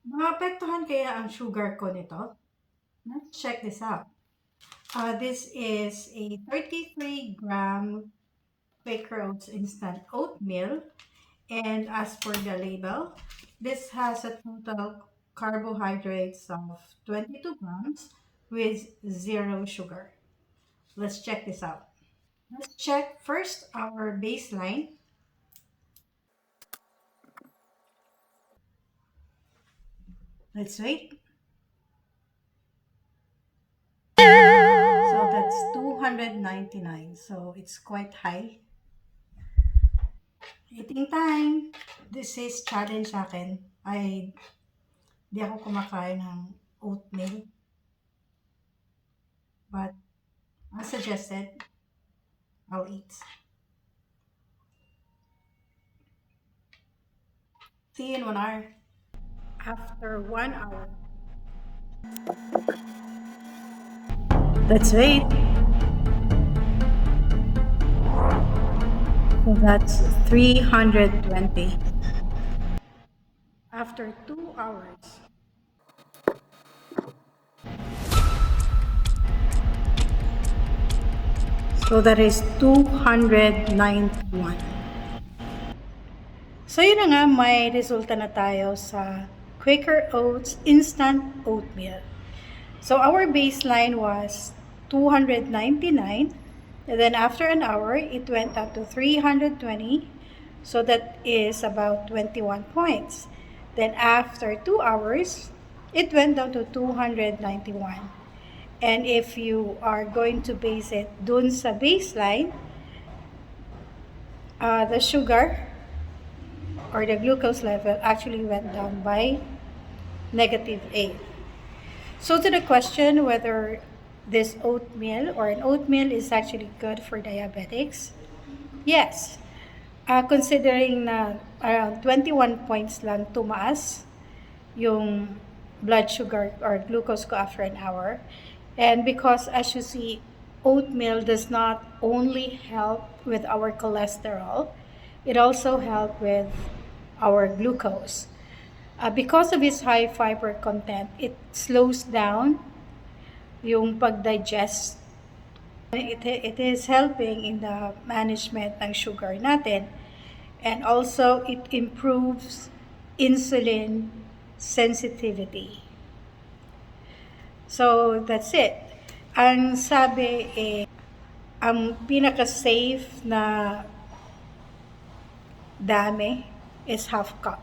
Maapektuhan kaya ang sugar ko nito? Let's check this out. This is a 33-gram Quaker Oats instant oatmeal. And as for the label, this has a total carbohydrates of 22 grams with 0 sugar. Let's check this out. Let's check first our baseline. Let's wait. So that's 299. So it's quite high. Eating time. This is challenge sa akin. Di ako kumakain ng oatmeal. But as suggested, I'll eat. See you in 1 hour. After 1 hour. Let's wait. So that's 320. After 2 hours. So that is 291. So yun na nga, may resulta na tayo sa Quaker Oats Instant Oatmeal. So our baseline was 299, and then after an hour, it went up to 320. So that is about 21 points. Then after 2 hours, it went down to 291. And if you are going to base it dun sa baseline, the sugar or the glucose level actually went down by -8. So to the question whether this oatmeal or an oatmeal is actually good for diabetics, yes. Considering na around 21 points lang tumaas yung blood sugar or glucose ko after an hour. And because as you see, oatmeal does not only help with our cholesterol, it also helps with our glucose. Because of its high fiber content, it slows down yung pag-digest. It is helping in the management ng sugar natin. And also, it improves insulin sensitivity. So, that's it. Ang sabi ang pinaka-safe na dami is half cup.